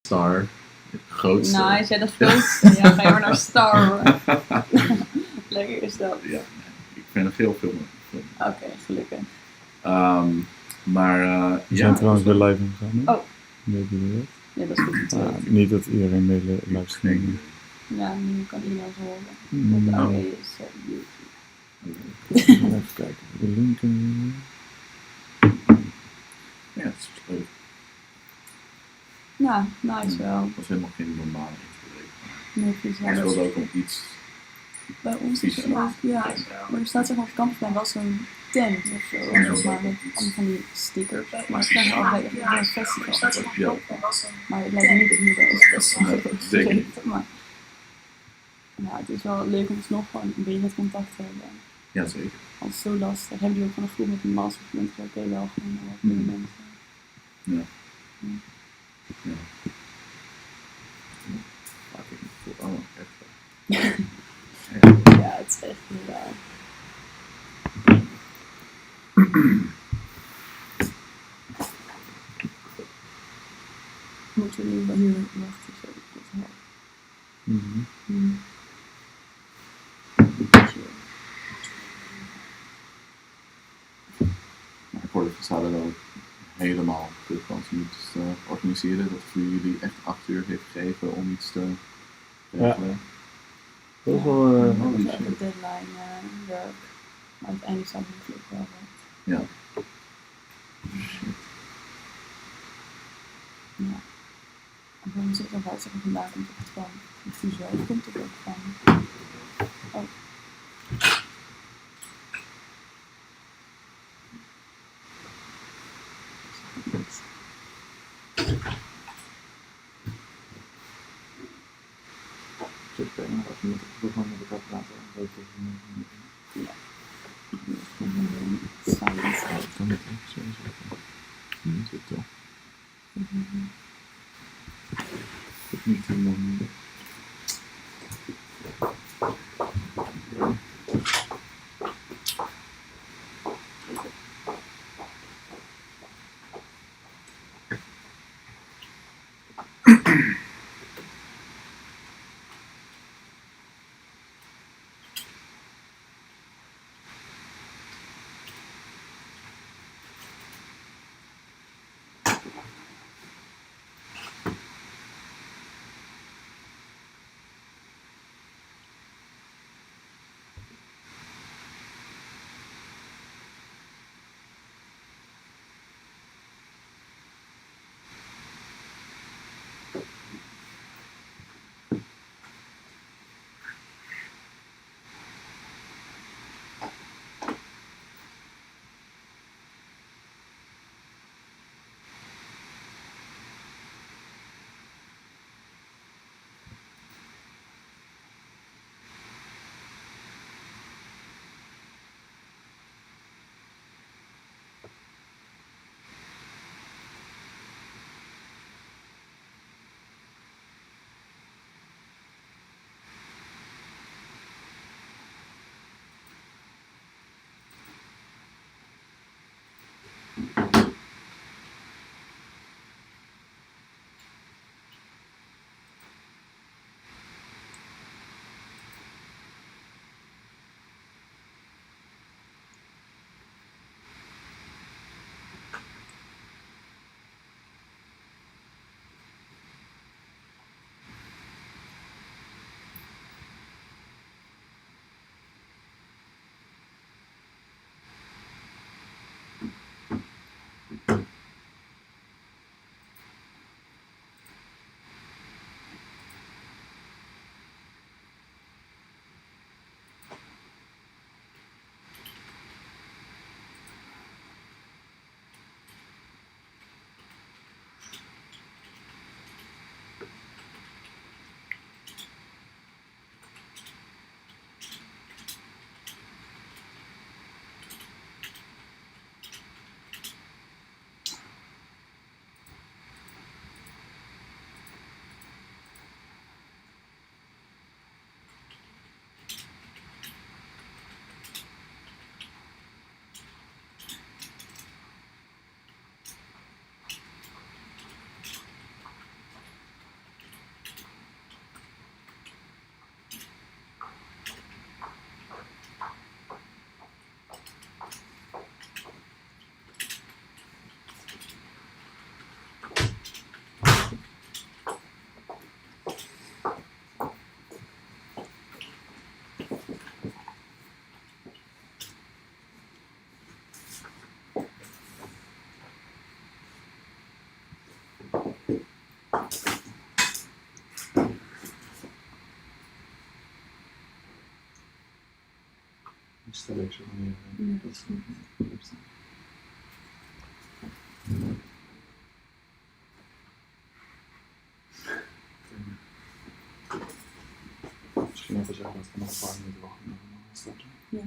Star. Het grootste. Nice, ja, de grootste. Ja, ga je maar naar Star. Lekker is dat. Ja, ik vind een veel filmen. Oké, gelukkig. Maar We zijn trouwens weer live ingegaan. Oh. Weet je dat? Ja, dat is goed om te weten. Niet dat iedereen mee livestreamen. Ja, nu kan iedereen ons horen. Mm, Met de nou. Aureus YouTube. Even kijken of de linken. Ja, het is leuk. Nou, nice wel. Het was helemaal geen normale introductie. Nee, precies. Het is wel leuk om iets. Bij ons is het ook, ja. Maar er staat zeg maar op het campusplein wel zo'n tent of zo. Ja. Zeg maar, met allemaal van die stickers. Maar het krijgen altijd echt een festival. Ja. Maar het lijkt me niet dat nu wel is best wel Nee, zeker niet. Maar ja, het is wel leuk om alsnog gewoon een beetje het contact te hebben. Ja, zeker. Als het zo lastig. Hebben jullie ook van een groep met een master? Dan oké, wel gewoon wat meer mensen. Ja. Ja. Laat ik niet voor. Oh, echt. Ja, het is echt heel raar. Moeten we nu wel hier wachten? Zo, dit helpt. Maar ik hoorde van Sada wel helemaal terug van ze iets organiseren. Dat voor jullie echt 8 uur heeft gegeven om iets te regelen. Dat is wel... dat was wel even deadline werk. Maar uiteindelijk zou het natuurlijk wel wat. Ja. Ja. En dan zit er wel zeggen vandaag komt het van. De fusie komt er ook van. Oh. Ik weet nog even met elkaar praten. Ja. Silence. Kan het ook zo zeggen? Niet het toch? Het niet helemaal niet. Stel ik zo wanneer Ja, dat is goed. erop staat. Misschien even zeggen dat we nog een paar minuten wachten en dan starten. Ja.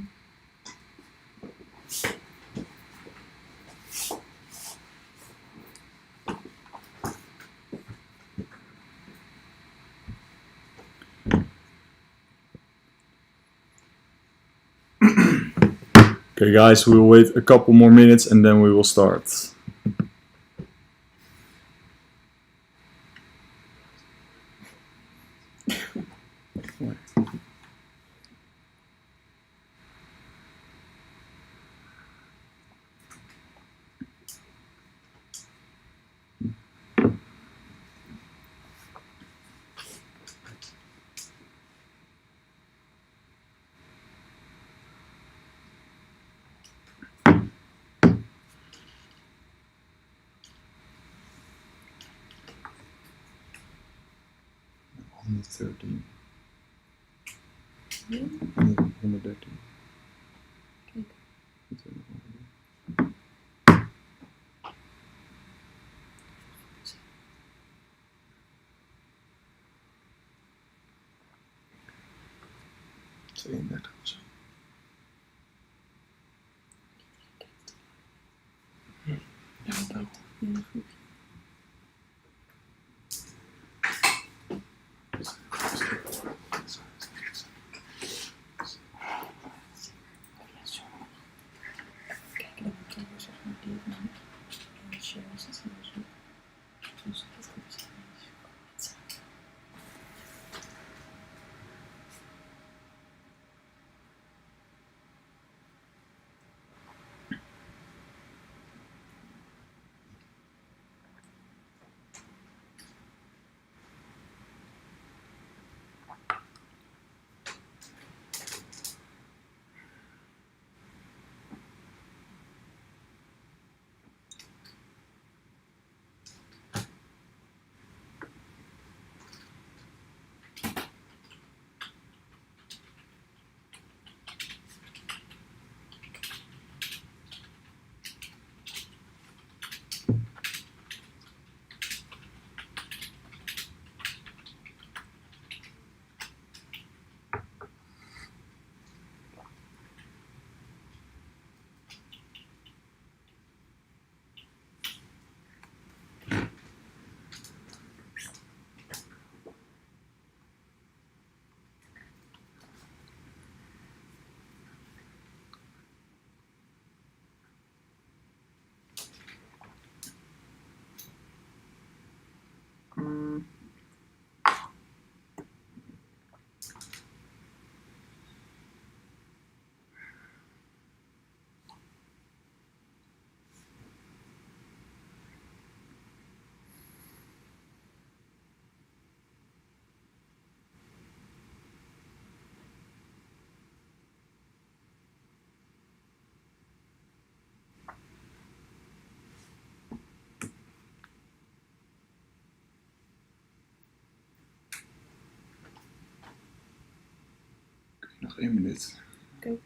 Okay, guys, we will wait a couple more minutes and then we will start. On the 13. Ja. 113. Kijk. Dat weet ik nog wel. Tweeëndertig of zo. Ja, kijk. Ja, goed. Ja, zo. Even kijken dat ik zo zeg maar dit maak. En share is het hier zo. Dus dat goed is. Nog 1 minuut. Oké.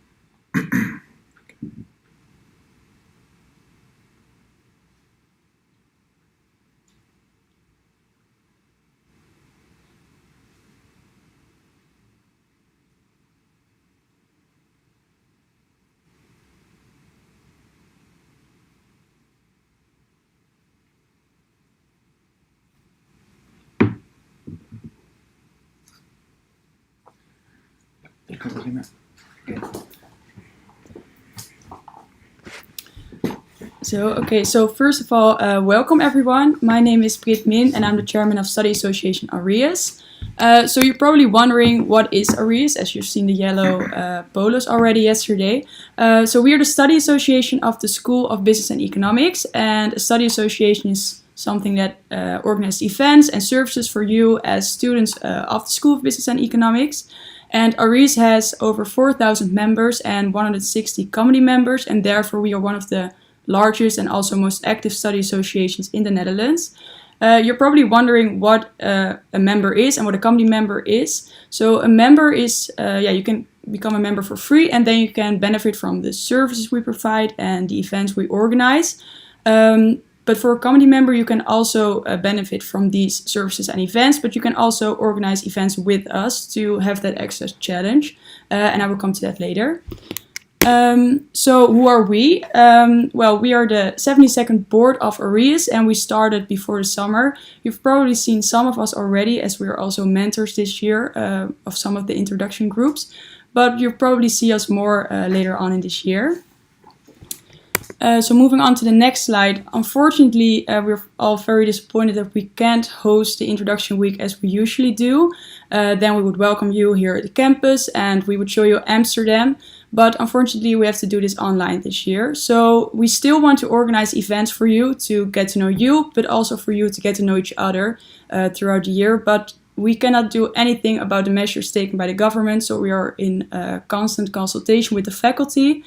Ik kan beginnen. So first of all, welcome everyone. My name is Brit Min and I'm the chairman of Study Association Aureus. So you're probably wondering what is Aureus, as you've seen the yellow polos already yesterday. So we are the study association of the School of Business and Economics, and a study association is something that organizes events and services for you as students of the School of Business and Economics. And Aureus has over 4,000 members and 160 committee members, and therefore we are one of the largest and also most active study associations in the Netherlands. You're probably wondering what a member is and what a committee member is. So a member is, you can become a member for free, and then you can benefit from the services we provide and the events we organize. But for a comedy member, you can also benefit from these services and events, but you can also organize events with us to have that access challenge, and I will come to that later. So who are we? Well, we are the 72nd board of Aureus, and we started before the summer. You've probably seen some of us already, as we are also mentors this year of some of the introduction groups, but you'll probably see us more later on in this year. So moving on to the next slide, unfortunately we're all very disappointed that we can't host the introduction week as we usually do. Then we would welcome you here at the campus and we would show you Amsterdam, but unfortunately we have to do this online this year. So we still want to organize events for you to get to know you, but also for you to get to know each other throughout the year. But we cannot do anything about the measures taken by the government, so we are in constant consultation with the faculty.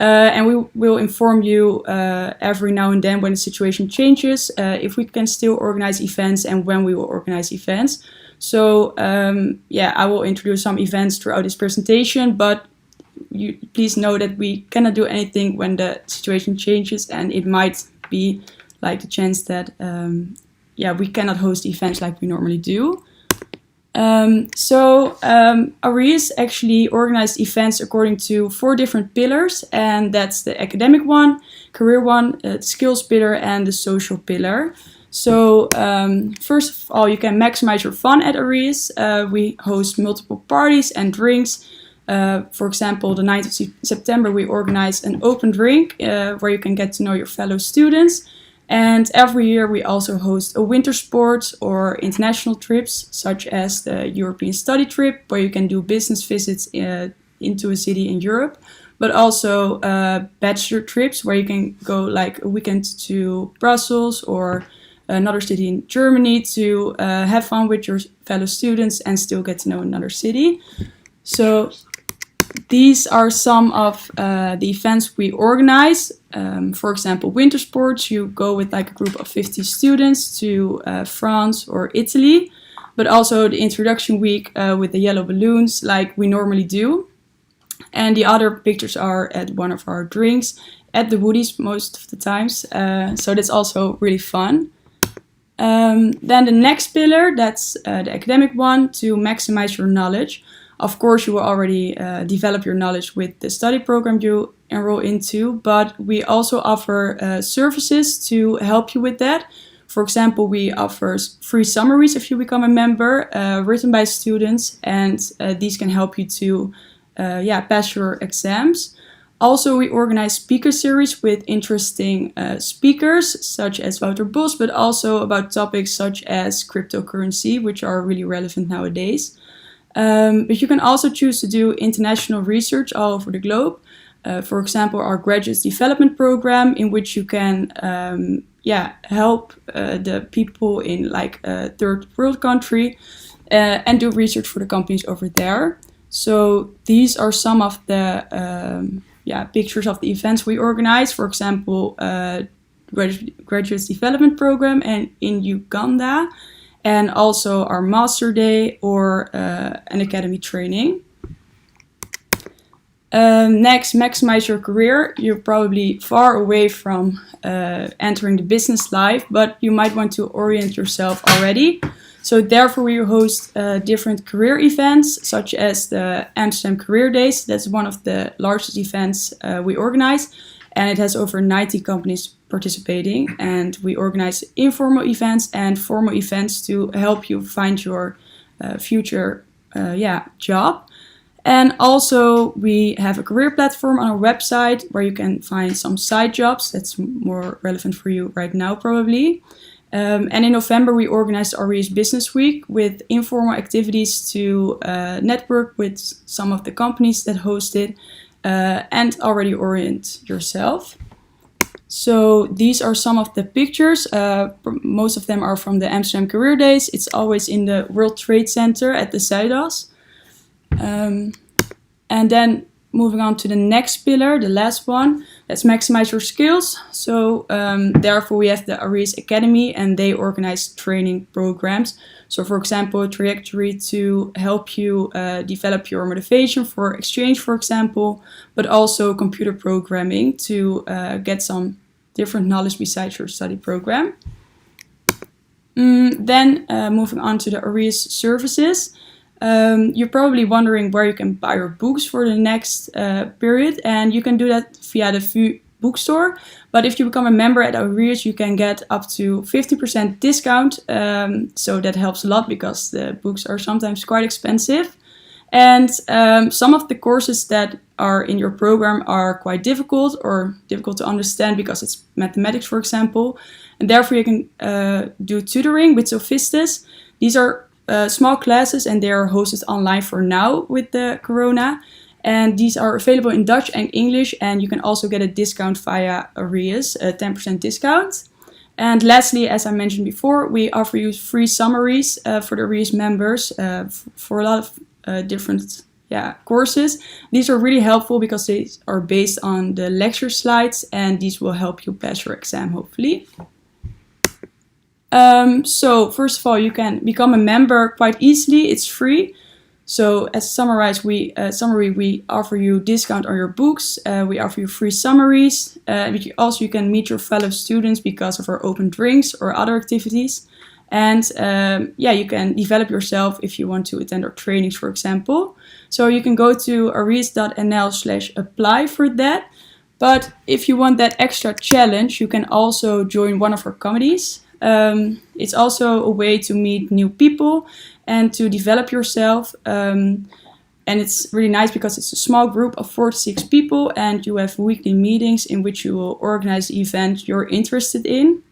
And we will inform you every now and then when the situation changes, if we can still organize events and when we will organize events. So yeah, I will introduce some events throughout this presentation, but you please know that we cannot do anything when the situation changes, and it might be like the chance that yeah, we cannot host events like we normally do. Aureus actually organized events according to 4 different pillars, and that's the academic one, career one, the skills pillar, and the social pillar. So first of all, you can maximize your fun at Aureus. We host multiple parties and drinks. For example, the 9th of September, we organize an open drink where you can get to know your fellow students. And every year we also host a winter sport or international trips, such as the European study trip, where you can do business visits into a city in Europe, but also bachelor trips, where you can go like a weekend to Brussels or another city in Germany to have fun with your fellow students and still get to know another city. So these are some of the events we organize. For example, winter sports, you go with like a group of 50 students to France or Italy, but also the introduction week with the yellow balloons like we normally do. And the other pictures are at one of our drinks at the Woodies most of the times. So that's also really fun. Then the next pillar, that's the academic one, to maximize your knowledge. Of course, you will already develop your knowledge with the study program you enroll into, but we also offer services to help you with that. For example, we offer free summaries if you become a member, written by students, and these can help you to pass your exams. Also, we organize speaker series with interesting speakers, such as Wouter Bos, but also about topics such as cryptocurrency, which are really relevant nowadays. But you can also choose to do international research all over the globe. For example, our graduate development program, in which you can help the people in like a third world country and do research for the companies over there. So these are some of the pictures of the events we organize. For example, graduate development program and in Uganda, and also our Master Day or an academy training. Next, maximize your career. You're probably far away from entering the business life, but you might want to orient yourself already. So therefore we host different career events, such as the Amsterdam Career Days. That's one of the largest events we organize, and it has over 90 companies participating. And we organize informal events and formal events to help you find your future job. And also we have a career platform on our website where you can find some side jobs. That's more relevant for you right now probably. And in November we organized Aureus Business Week with informal activities to network with some of the companies that host it and already orient yourself. So these are some of the pictures. Most of them are from the Amsterdam Career Days. It's always in the World Trade Center at the Zuidas. And then moving on to the next pillar, the last one, let's maximize your skills. So therefore we have the Aureus Academy, and they organize training programs. So for example, a trajectory to help you develop your motivation for exchange, for example, but also computer programming to get some different knowledge besides your study program. Then moving on to the Aureus services. You're probably wondering where you can buy your books for the next period, and you can do that via the VU bookstore. But if you become a member at Aureus, you can get up to 50% discount. So that helps a lot because the books are sometimes quite expensive. And some of the courses that are in your program are quite difficult or difficult to understand because it's mathematics, for example. And therefore you can do tutoring with Sophistes. These are small classes and they are hosted online for now with the corona. And these are available in Dutch and English, and you can also get a discount via Aureus, a 10% discount. And lastly, as I mentioned before, we offer you free summaries for the Aureus members for a lot of different courses. These are really helpful because they are based on the lecture slides, and these will help you pass your exam, hopefully. So first of all, you can become a member quite easily. It's free. So as summary, we offer you discount on your books. We offer you free summaries. But you can meet your fellow students because of our open drinks or other activities. And you can develop yourself if you want to attend our trainings, for example. So you can go to aureus.nl/apply for that. But if you want that extra challenge, you can also join one of our committees. It's also a way to meet new people and to develop yourself. And it's really nice because it's a small group of 4 to 6 people, and you have weekly meetings in which you will organize the event you're interested in.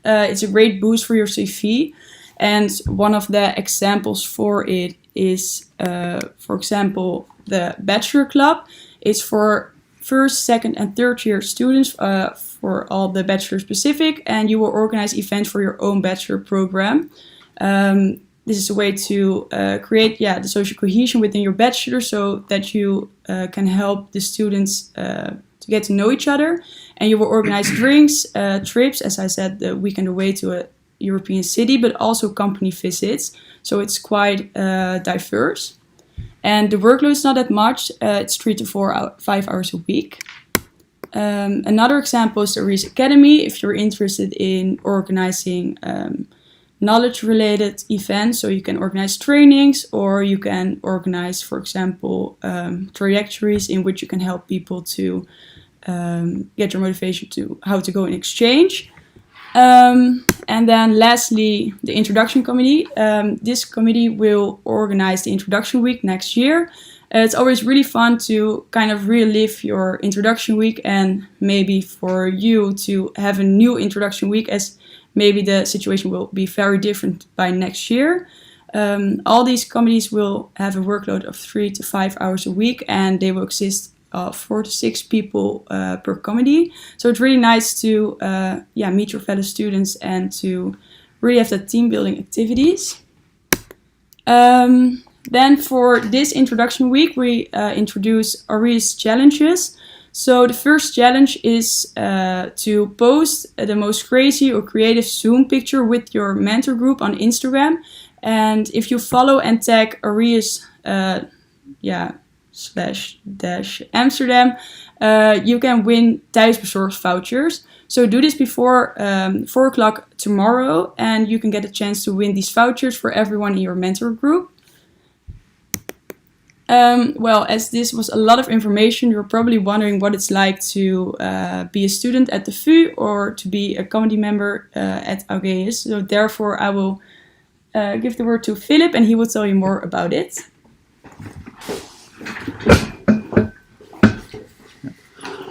It's a great boost for your CV. And one of the examples for it is, for example, the Bachelor Club. It's for first, second, and third year students for all the bachelor specific, and you will organize events for your own bachelor program. This is a way to create the social cohesion within your bachelor so that you can help the students to get to know each other. And you will organize drinks, trips, as I said, the weekend away to a European city, but also company visits. So it's quite diverse. And the workload is not that much. It's 3 to 5 hours a week. Another example is the Aureus Academy. If you're interested in organizing knowledge-related events, so you can organize trainings, or you can organize, for example, trajectories in which you can help people to get your motivation to how to go in exchange. And then lastly, the introduction committee. This committee will organize the introduction week next year. It's always really fun to kind of relive your introduction week, and maybe for you to have a new introduction week, as maybe the situation will be very different by next year. All these committees will have a workload of 3 to 5 hours a week, and they will exist 4 to 6 people per committee. So it's really nice to meet your fellow students and to really have the team building activities. Then for this introduction week, we introduce Aureus challenges. So the first challenge is to post the most crazy or creative Zoom picture with your mentor group on Instagram. And if you follow and tag Aureus /Amsterdam, you can win thuisbezorgd vouchers. So do this before 4 o'clock tomorrow, and you can get a chance to win these vouchers for everyone in your mentor group. As this was a lot of information, you're probably wondering what it's like to be a student at the VU or to be a committee member at Aureus. So therefore, I will give the word to Philip, and he will tell you more about it.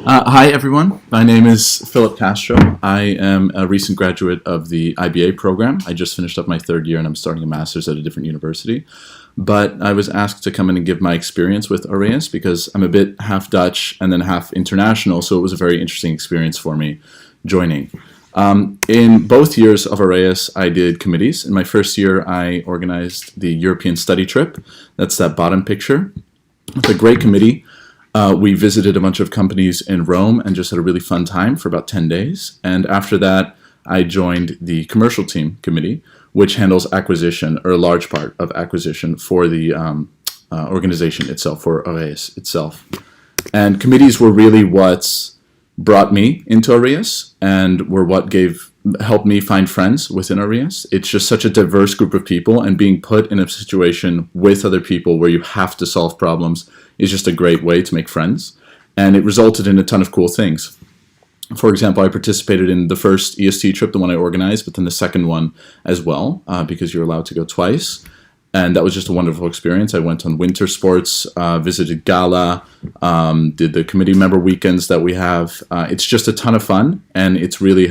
Hi everyone, my name is Philip Castro. I am a recent graduate of the IBA program. I just finished up my 3rd year and I'm starting a master's at a different university. But I was asked to come in and give my experience with Aureus because I'm a bit half Dutch and then half international, so it was a very interesting experience for me joining. In both years of Aureus, I did committees. In my first year, I organized the European study trip. That's that bottom picture. It's a great committee. We visited a bunch of companies in Rome and just had a really fun time for about 10 days. And after that, I joined the commercial team committee, which handles acquisition, or a large part of acquisition for the organization itself, for Aureus itself. And committees were really what's brought me into Aureus and were what helped me find friends within Aureus. It's just such a diverse group of people, and being put in a situation with other people where you have to solve problems is just a great way to make friends. And it resulted in a ton of cool things. For example, I participated in the first EST trip, the one I organized, but then the second one as well, because you're allowed to go twice. And that was just a wonderful experience. I went on winter sports, visited Gala, did the committee member weekends that we have. It's just a ton of fun, and it's really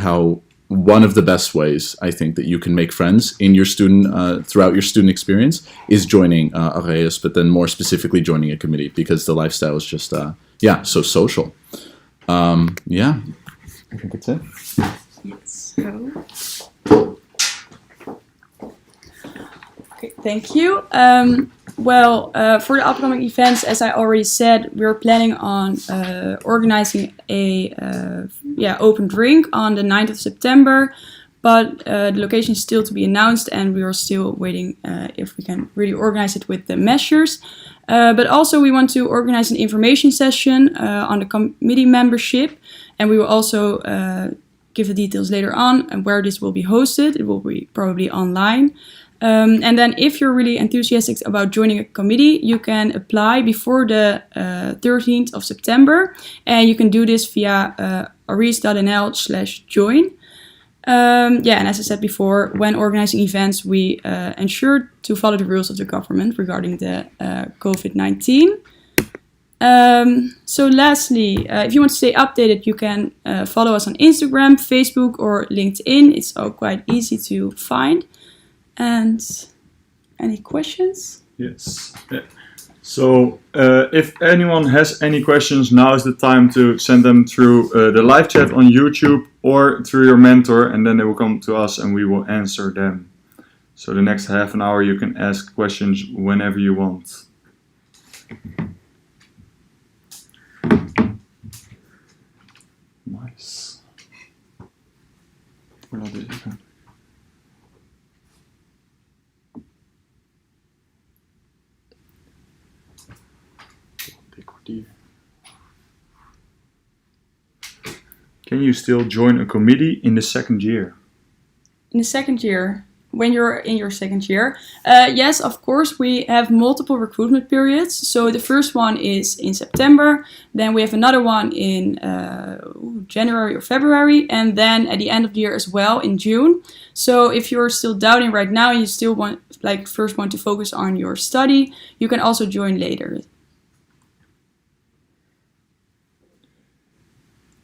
one of the best ways, I think, that you can make friends in your throughout your student experience is joining Aureus, but then more specifically joining a committee, because the lifestyle is just, so social. I think that's it. Yes. Okay, thank you. For the upcoming events, as I already said, we're planning on organizing a open drink on the 9th of September, but the location is still to be announced, and we are still waiting if we can really organize it with the measures. But also we want to organize an information session on the committee membership, and we will also give the details later on and where this will be hosted. It will be probably online. And then if you're really enthusiastic about joining a committee, you can apply before the 13th of September. And you can do this via aureus.nl/join. And as I said before, when organizing events, we ensure to follow the rules of the government regarding the COVID-19. So lastly, if you want to stay updated, you can follow us on Instagram, Facebook, or LinkedIn. It's all quite easy to find. And any questions? Yes. So if anyone has any questions, now is the time to send them through the live chat on YouTube or through your mentor, and then they will come to us and we will answer them. So the next half an hour you can ask questions whenever you want. Nice. Can you still join a committee in the second year? In the second year, when you're in your second year, yes, of course, we have multiple recruitment periods. So the first one is in September, then we have another one in January or February, and then at the end of the year as well in June. So if you're still doubting right now and you still want to focus on your study, you can also join later.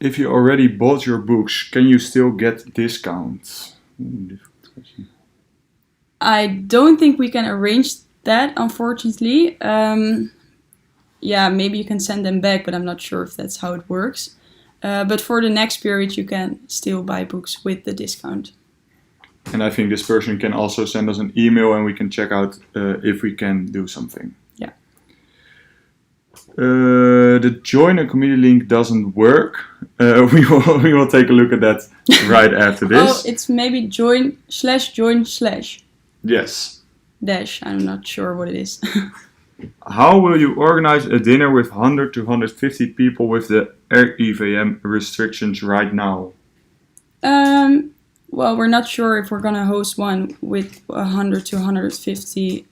If you already bought your books, can you still get discounts? Difficult question. I don't think we can arrange that, unfortunately. Maybe you can send them back, but I'm not sure if that's how it works. But for the next period, you can still buy books with the discount. And I think this person can also send us an email and we can check out if we can do something. Yeah. The join a committee link doesn't work. We will take a look at that right after this. Oh, it's maybe join/. Yes. Dash. I'm not sure what it is. How will you organize a dinner with 100 to 150 people with the RIVM restrictions right now? Well, we're not sure if we're going to host one with 100 to 150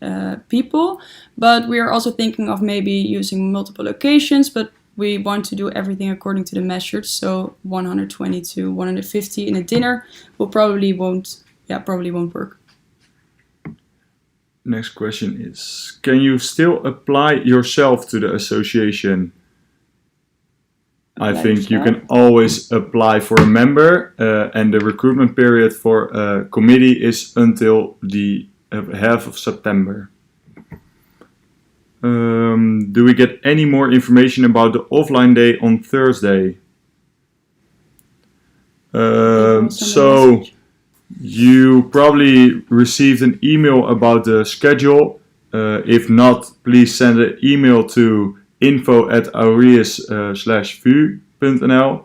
people, but we are also thinking of maybe using multiple locations, but we want to do everything according to the measures, so 120 to 150 in a dinner probably won't work. Next question is, can you still apply yourself to the association? I think you can always apply for a member, and the recruitment period for a committee is until the half of September. Do we get any more information about the offline day on Thursday? So you probably received an email about the schedule. If not, please send an email to info@aureus/vu.nl.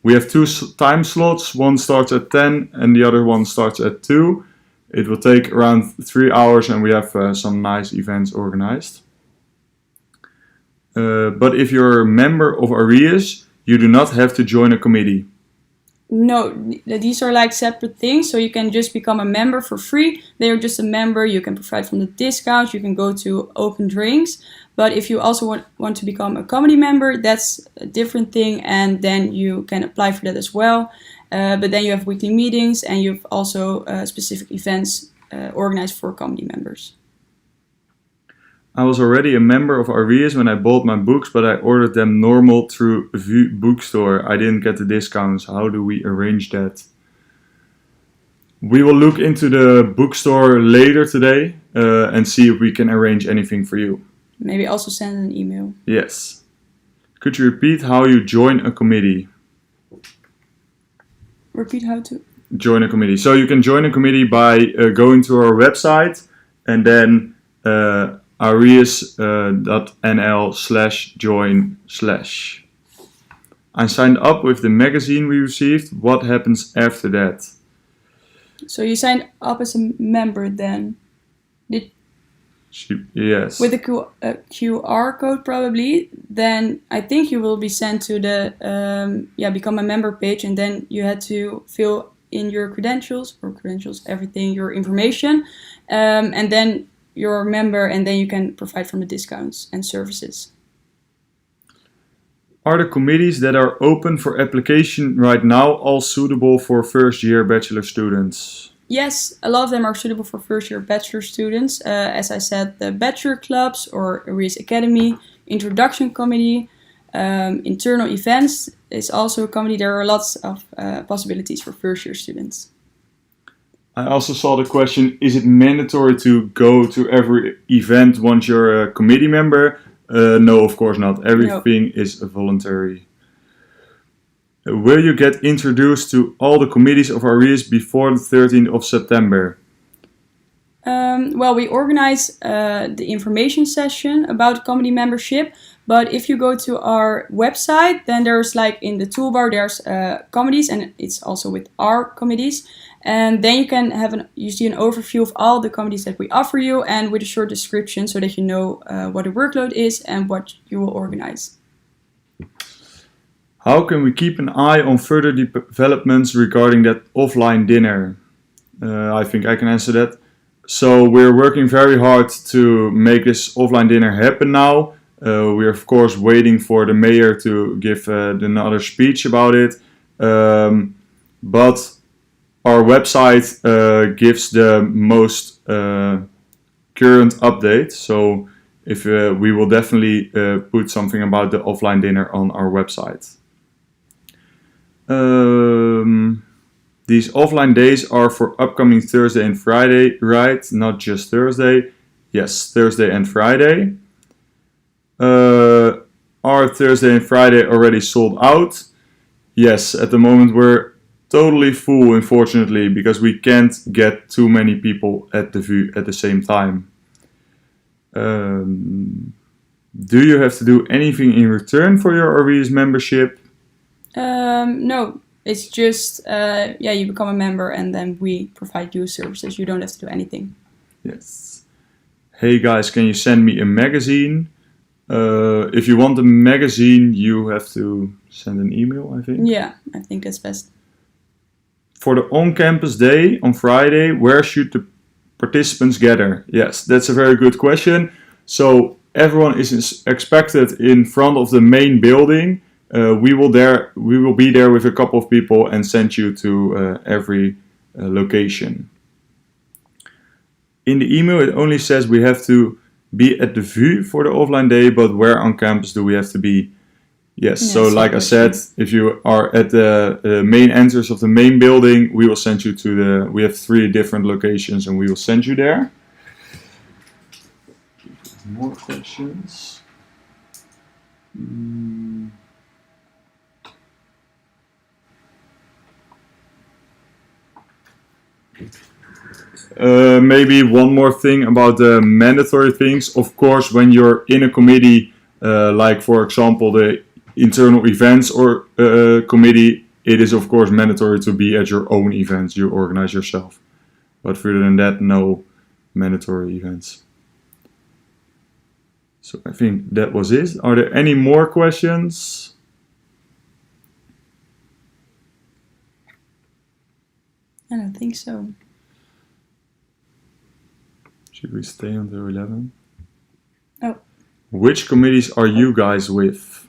We have two time slots. One starts at 10 and the other one starts at 2. It will take around 3 hours and we have some nice events organized. But if you're a member of Aureus, you do not have to join a committee. No, these are like separate things, so you can just become a member for free. They are just a member, you can provide from the discounts, you can go to open drinks. But if you also want to become a committee member, that's a different thing, and then you can apply for that as well. But then you have weekly meetings, and you have also specific events organized for committee members. I was already a member of Aureus when I bought my books, but I ordered them normal through VU Bookstore. I didn't get the discounts. How do we arrange that? We will look into the bookstore later today and see if we can arrange anything for you. Maybe also send an email. Yes. Could you repeat how you join a committee? Repeat how to? Join a committee. So you can join a committee by going to our website and then aureus.nl/join/. I signed up with the magazine we received. What happens after that? So you signed up as a member then? Yes. With the QR code probably, then I think you will be sent to the become a member page, and then you had to fill in your credentials, everything, your information, and then you're a member, and then you can provide from the discounts and services. Are the committees that are open for application right now all suitable for first year bachelor students? Yes, a lot of them are suitable for first year bachelor students. As I said, the bachelor clubs or Aureus Academy, introduction committee, internal events is also a committee. There are lots of possibilities for first year students. I also saw the question, is it mandatory to go to every event once you're a committee member? No, of course not. Everything is voluntary. Will you get introduced to all the committees of Aureus before the 13th of September? Well, we organize the information session about committee membership, but if you go to our website, then there's like in the toolbar, there's committees, and it's also with our committees. And then you can you see an overview of all the committees that we offer you, and with a short description so that you know what the workload is and what you will organize. How can we keep an eye on further developments regarding that offline dinner? I think I can answer that. So we're working very hard to make this offline dinner happen now. We're of course waiting for the mayor to give another speech about it. But our website gives the most current update. So if we will definitely put something about the offline dinner on our website. These offline days are for upcoming Thursday and Friday, right? Not just Thursday. Yes, Thursday and Friday. Are Thursday and Friday already sold out? Yes, at the moment we're totally full, unfortunately, because we can't get too many people at the VU at the same time. Do you have to do anything in return for your Aureus membership? No, it's just you become a member and then we provide you services. You don't have to do anything. Yes. Hey guys, can you send me a magazine? If you want a magazine, you have to send an email, I think. Yeah, I think that's best. For the on-campus day on Friday, where should the participants gather? Yes, that's a very good question. So everyone is expected in front of the main building. We will be there with a couple of people and send you to every location. In the email it only says we have to be at the VU for the offline day, but where on campus do we have to be? Yes, so like I said, if you are at the main entrance of the main building, we will send you to we have 3 different locations and we will send you there. More questions? Maybe one more thing about the mandatory things. Of course, when you're in a committee, like for example the internal events or committee, it is of course mandatory to be at your own events you organize yourself. But further than that, no mandatory events. So I think that was it. Are there any more questions? I don't think so. Should we stay until 11? Oh. Which committees are you guys with?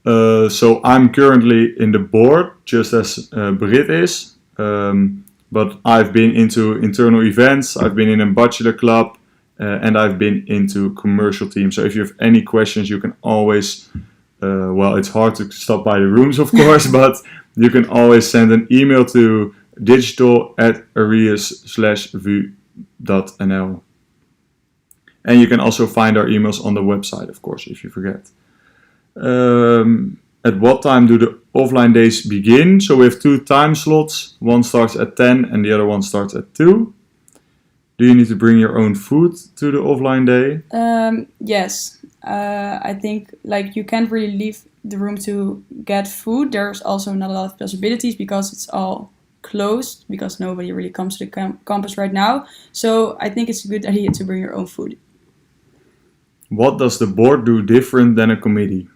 So I'm currently in the board, just as Brit is. But I've been into internal events, I've been in a bachelor club, and I've been into commercial teams. So if you have any questions, you can always, well, it's hard to stop by the rooms, of course, but you can always send an email to digital@aureus/vu.nl. And you can also find our emails on the website, of course, if you forget. At what time do the offline days begin? So we have 2 time slots. One starts at 10 and the other one starts at 2. Do you need to bring your own food to the offline day? Yes. I think like you can't really leave the room to get food. There's also not a lot of possibilities because it's all closed because nobody really comes to the campus right now. So I think it's a good idea to bring your own food. What does the board do different than a committee?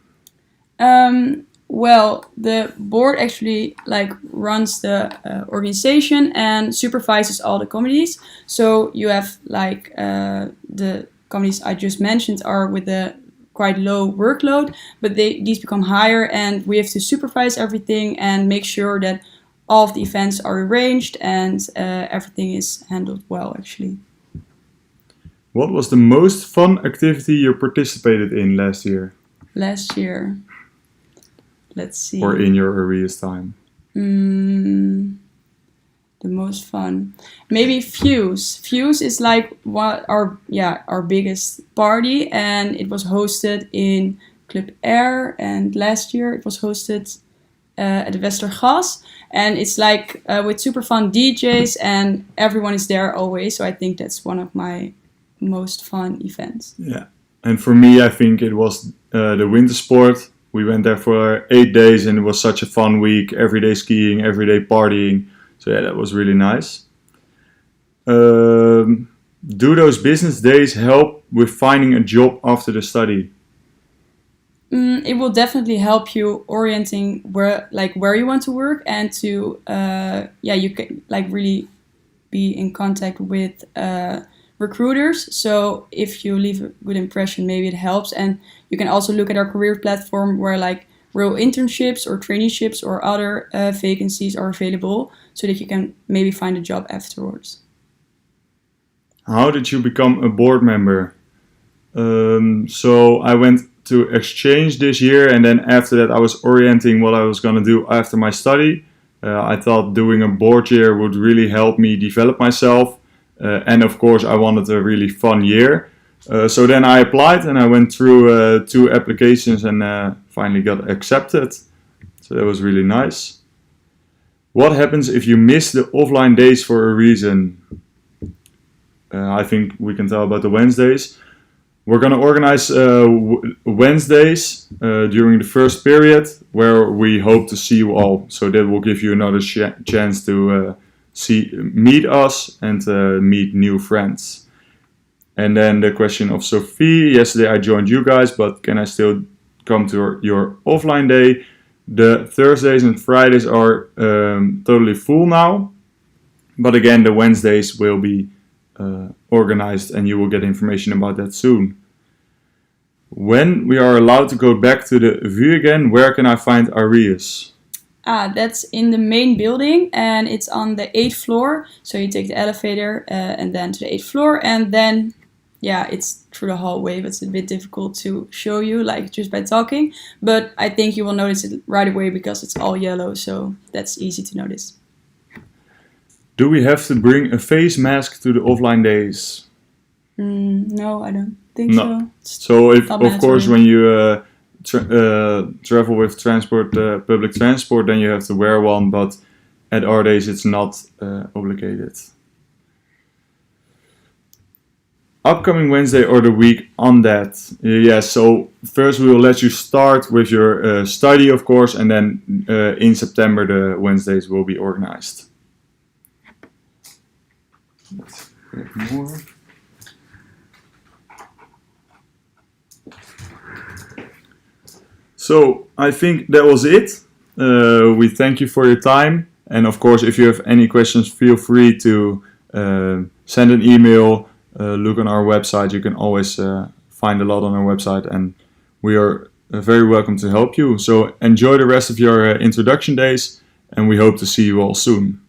Well, the board actually like runs the organization and supervises all the committees. So you have like the committees I just mentioned are with a quite low workload, but these become higher, and we have to supervise everything and make sure that all of the events are arranged and everything is handled well, actually. What was the most fun activity you participated in last year? Last year. Let's see. Or in your Aureus time? The most fun. Maybe Fuse. Fuse is like our biggest party, and it was hosted in Club Air, and last year it was hosted at the Westergas, and it's like with super fun DJs, and everyone is there always, so I think that's one of my most fun events. Yeah, and for me I think it was the winter sport. We went there for 8 days and it was such a fun week. Every day skiing, every day partying. So yeah, that was really nice. Do those business days help with finding a job after the study? It will definitely help you orienting where you want to work, and to you can like really be in contact with recruiters. So if you leave a good impression, maybe it helps. And you can also look at our career platform where like real internships or traineeships or other vacancies are available, so that you can maybe find a job afterwards. How did you become a board member? So I went to exchange this year, and then after that I was orienting what I was going to do after my study. I thought doing a board year would really help me develop myself. And of course I wanted a really fun year. So then I applied and I went through 2 applications and finally got accepted. So that was really nice. What happens if you miss the offline days for a reason? I think we can tell about the Wednesdays. We're going to organize Wednesdays during the first period where we hope to see you all. So that will give you another chance to meet us and meet new friends. And then the question of Sophie. Yesterday I joined you guys, but can I still come to your offline day? The Thursdays and Fridays are totally full now. But again, the Wednesdays will be organized, and you will get information about that soon. When we are allowed to go back to the VU again, where can I find Aureus? That's in the main building, and it's on the 8th floor. So you take the elevator and then to the 8th floor, and then it's through the hallway, but it's a bit difficult to show you like just by talking. But I think you will notice it right away because it's all yellow, so that's easy to notice. Do we have to bring a face mask to the offline days? No, I don't think No. so. So if, of course, when you travel with public transport, then you have to wear one. But at our days it's not obligated. Upcoming Wednesday or the week on that. So first we will let you start with your study, of course, and then in September the Wednesdays will be organized. Let's grab more. So I think that was it. We thank you for your time, and of course if you have any questions, feel free to send an email. Look on our website. You can always find a lot on our website, and we are very welcome to help you. So enjoy the rest of your introduction days, and we hope to see you all soon.